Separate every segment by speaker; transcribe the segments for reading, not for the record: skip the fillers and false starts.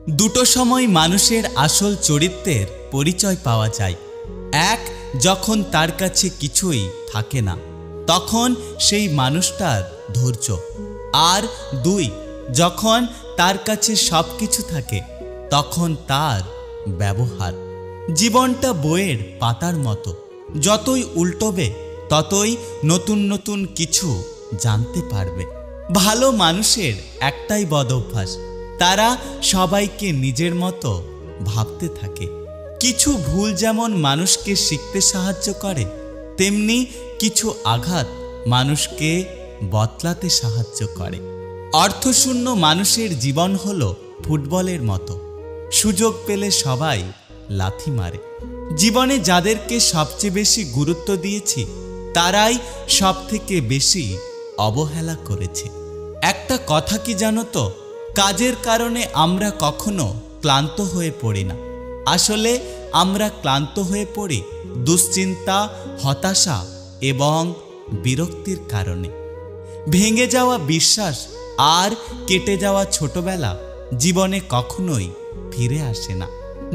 Speaker 1: দুটো সময় মানুষের আসল চরিত্রের পরিচয় পাওয়া যায়। এক, যখন তার কাছে কিছুই থাকে না, তখন সেই মানুষটার ধৈর্য। আর দুই, যখন তার কাছে সব কিছু থাকে, তখন তার ব্যবহার। জীবনটা বইয়ের পাতার মতো, যতই উল্টোবে ততই নতুন নতুন কিছু জানতে পারবে। ভালো মানুষের একটাই বদ অভ্যাস, তারা সবাইকে নিজের মতো ভাবতে থাকে। কিছু ভুল যেমন মানুষকে শিখতে সাহায্য করে, তেমনি কিছু আঘাত মানুষকে বদলাতে সাহায্য করে। অর্থশূন্য মানুষের জীবন হলো ফুটবলের মতো, সুযোগ পেলে সবাই লাথি মারে। জীবনে যাদেরকে সবচেয়ে বেশি গুরুত্ব দিয়েছি, তারাই সবথেকে বেশি অবহেলা করেছে। একটা কথা কি জানো তো, কাজের কারণে আমরা কখনো ক্লান্ত হয়ে পড়ি না। আসলে আমরা ক্লান্ত হয়ে পড়ি দুশ্চিন্তা, হতাশা এবং বিরক্তির কারণে। ভেঙে যাওয়া বিশ্বাস আর কেটে যাওয়া ছোটবেলা জীবনে কখনোই ফিরে আসে না।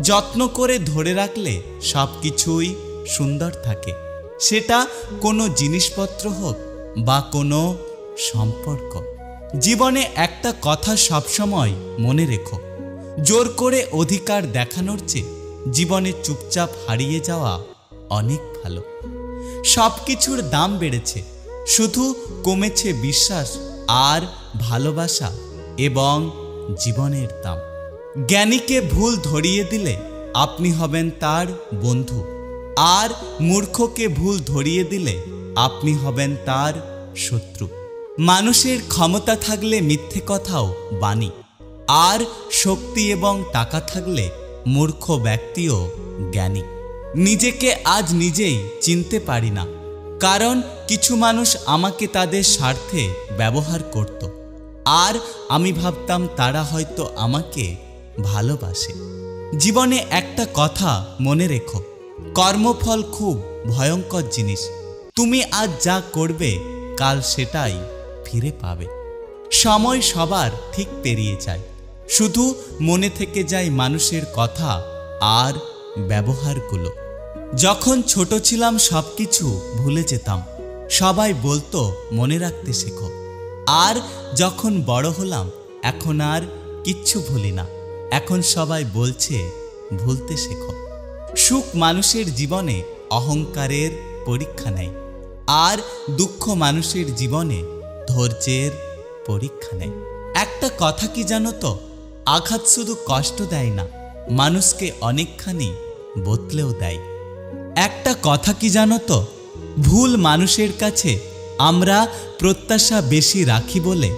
Speaker 1: যত্ন করে ধরে রাখলে সব কিছুই সুন্দর থাকে, সেটা কোনো জিনিসপত্র হোক বা কোনো সম্পর্ক। জীবনে একটা কথা সবসময় মনে রেখো, জোর করে অধিকার দেখানোর চেয়ে জীবনে চুপচাপ হারিয়ে যাওয়া অনেক ভালো। সব কিছুর দাম বেড়েছে, শুধু কমেছে বিশ্বাস আর ভালোবাসা এবং জীবনের দাম। জ্ঞানীকে ভুল ধরিয়ে দিলে আপনি হবেন তার বন্ধু, আর মূর্খকে ভুল ধরিয়ে দিলে আপনি হবেন তার শত্রু। মানুষের ক্ষমতা থাকলে মিথ্যে কথাও বাণী, আর শক্তি এবং টাকা থাকলে মূর্খ ব্যক্তিও জ্ঞানী। নিজেকে আজ নিজেই চিনতে পারি না, কারণ কিছু মানুষ আমাকে তাদের স্বার্থে ব্যবহার করত, আর আমি ভাবতাম তারা হয়তো আমাকে ভালোবাসে। জীবনে একটা কথা মনে রেখো, কর্মফল খুব ভয়ঙ্কর জিনিস। তুমি আজ যা করবে কাল সেটাই ফিরে পাবে। সময় সবার ঠিক পেরিয়ে যায়, শুধু মনে থেকে যায় মানুষের কথা আর ব্যবহারগুলো। যখন ছোট ছিলাম সবকিছু ভুলে যেতাম, সবাই বলতো মনে রাখতে শেখো। আর যখন বড় হলাম এখন আর কিচ্ছু ভুলি না, এখন সবাই বলছে ভুলতে শেখো। সুখ মানুষের জীবনে অহংকারের পরীক্ষা নেয়, আর দুঃখ মানুষের জীবনে ধৈর্যের পরীক্ষা নেয়। একটা কথা কি জানো তো, আঘাত শুধু কষ্ট দেয় না, মানুষকে অনেকখানি বদলেও দেয়। একটা কথা কি জানো তো, ভুল মানুষের কাছে আমরা প্রত্যাশা বেশি রাখি বলে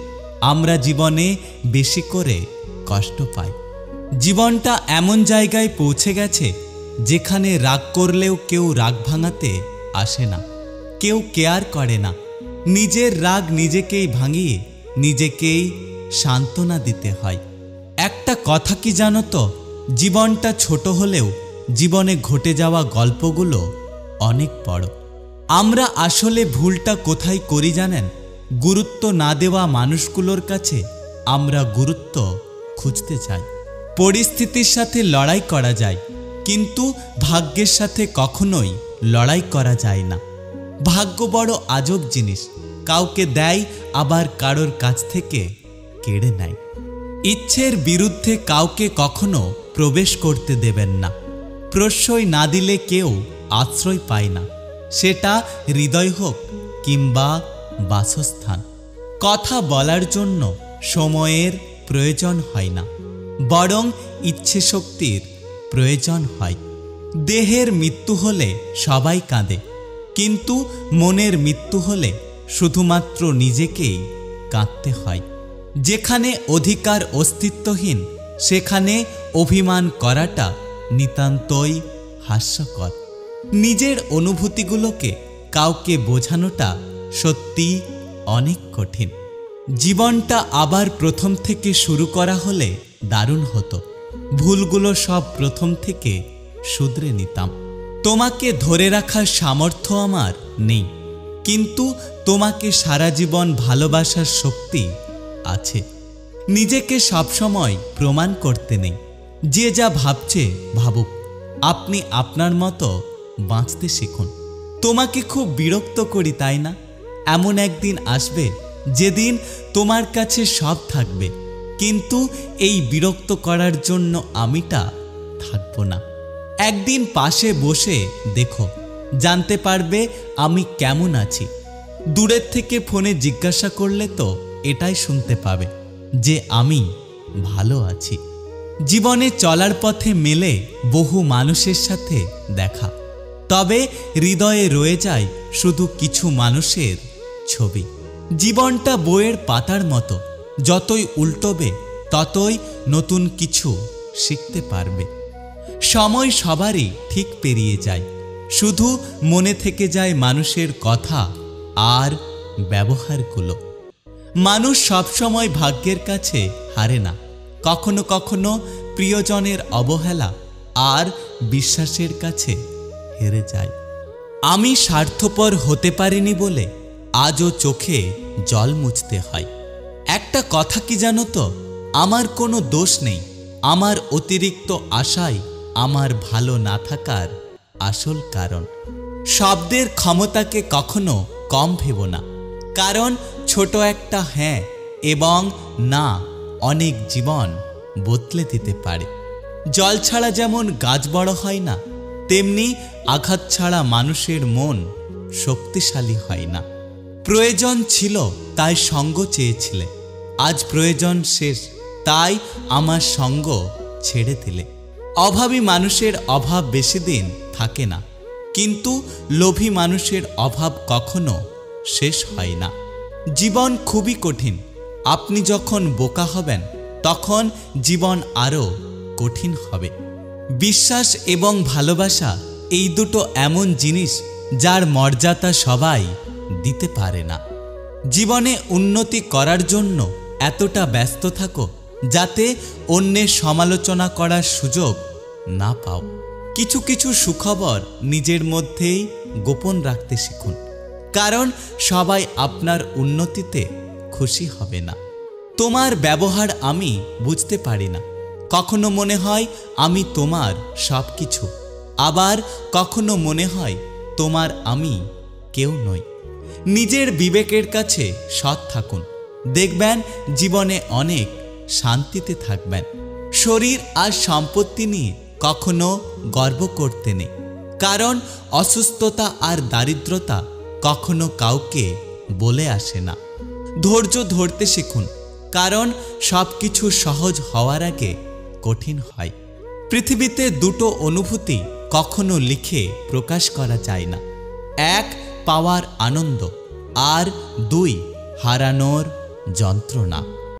Speaker 1: আমরা জীবনে বেশি করে কষ্ট পাই। জীবনটা এমন জায়গায় পৌঁছে গেছে যেখানে রাগ করলেও কেউ রাগ ভাঙাতে আসে না, কেউ কেয়ার করে না। নিজের রাগ নিজেকেই ভাঙিয়ে নিজেকেই সান্ত্বনা দিতে হয়। একটা কথা কি জানো তো, জীবনটা ছোট হলেও জীবনে ঘটে যাওয়া গল্পগুলো অনেক বড়। আমরা আসলে ভুলটা কোথায় করি জানেন? গুরুত্ব না দেওয়া মানুষগুলোর কাছে আমরা গুরুত্ব খুঁজতে চাই। পরিস্থিতির সাথে লড়াই করা যায়, কিন্তু ভাগ্যের সাথে কখনোই লড়াই করা যায় না। ভাগ্য বড় আজব জিনিস, কাউকে দেয় আবার কারোর কাছ থেকে কেড়ে নেয়। ইচ্ছের বিরুদ্ধে কাউকে কখনো প্রবেশ করতে দেবেন না। প্রশ্রয় না দিলে কেউ আশ্রয় পায় না, সেটা হৃদয় হোক কিংবা বাসস্থান। কথা বলার জন্য সময়ের প্রয়োজন হয় না, বরং ইচ্ছে শক্তির প্রয়োজন হয়। দেহের মৃত্যু হলে সবাই কাঁদে, কিন্তু মনের মৃত্যু হলে শুধুমাত্র নিজেকেই কাঁদতে হয়। যেখানে অধিকার অস্তিত্বহীন, সেখানে অভিমান করাটা নিতান্তই হাস্যকর। নিজের অনুভূতিগুলোকে কাউকে বোঝানোটা সত্যি অনেক কঠিন। জীবনটা আবার প্রথম থেকে শুরু করা হলে দারুণ হতো। ভুলগুলো সব প্রথম থেকে শুধরে নিতাম। তোমাকে ধরে রাখার সামর্থ্য আমার নেই, কিন্তু তোমাকে সারা জীবন ভালোবাসার শক্তি আছে। নিজেকে সবসময় প্রমাণ করতে নেই। যে যা ভাবছে ভাবুক, আপনি আপনার মতো বাঁচতে শিখুন। তোমাকে খুব বিরক্ত করি, তাই না? এমন একদিন আসবে যেদিন তোমার কাছে সব থাকবে, কিন্তু এই বিরক্ত করার জন্য আমিটা থাকবো না। একদিন পাশে বসে দেখো, জানতে পারবে আমি কেমন আছি। দূরের থেকে ফোনে জিজ্ঞাসা করলে তো এটাই শুনতে পাবে যে আমি ভালো আছি। জীবনে চলার পথে মেলে বহু মানুষের সাথে দেখা, তবে হৃদয়ে রয়ে যায় শুধু কিছু মানুষের ছবি। জীবনটা বইয়ের পাতার মতো, যতই উল্টোবে ততই নতুন কিছু শিখতে পারবে। সময় সবারই ঠিক পেরিয়ে যায়, শুধু মনে থেকে যায় মানুষের কথা আর ব্যবহারগুলো। মানুষ সবসময় ভাগ্যের কাছে হারে না, কখনো কখনো প্রিয়জনের অবহেলা আর বিশ্বাসের কাছে হেরে যায়। আমি স্বার্থপর হতে পারিনি বলে আজও চোখে জল মুছতে হয়। একটা কথা কি জানো তো, আমার কোনো দোষ নেই। আমার অতিরিক্ত আশাই আমার ভালো না থাকার আসল কারণ। শব্দের ক্ষমতাকে কখনো কম ভেবো না, কারণ ছোট একটা হ্যাঁ এবং না অনেক জীবন বদলে দিতে পারে। জল ছাড়া যেমন গাছ বড় হয় না, তেমনি আঘাত ছাড়া মানুষের মন শক্তিশালী হয় না। প্রয়োজন ছিল তাই সঙ্গ চেয়েছিলে, আজ প্রয়োজন শেষ তাই আমার সঙ্গ ছেড়ে দিলে। অভাবী মানুষের অভাব বেশি দিন থাকে না, কিন্তু লোভী মানুষের অভাব কখনো শেষ হয় না। জীবন খুবই কঠিন। আপনি যখন বোকা হবেন তখন জীবন আরও কঠিন হবে। বিশ্বাস এবং ভালোবাসা এই দুটো এমন জিনিস যার মর্যাদা সবাই দিতে পারে না। জীবনে উন্নতি করার জন্য এতটা ব্যস্ত থাকো যাতে অন্যের সমালোচনা করার সুযোগ না পাও। কিছু কিছু সুখবর নিজের মধ্যেই গোপন রাখতে শিখুন, কারণ সবাই আপনার উন্নতিতে খুশি হবে না। তোমার ব্যবহার আমি বুঝতে পারি না। কখনো মনে হয় আমি তোমার সব কিছু, আবার কখনো মনে হয় তোমার আমি কেউ নই। নিজের বিবেকের কাছে সৎ থাকুন, দেখবেন জীবনে অনেক শান্তিতে থাকবেন। শরীর আর সম্পত্তি নিয়ে কখনো গর্ব করতে নেই, কারণ অসুস্থতা আর দারিদ্রতা কখনো কাউকে বলে আসে না। ধৈর্য ধরতে শিখুন, কারণ সব কিছু সহজ হওয়ার আগে কঠিন হয়। পৃথিবীতে দুটো অনুভূতি কখনো লিখে প্রকাশ করা যায় না, এক পাওয়ার আনন্দ আর দুই হারানোর যন্ত্রণা।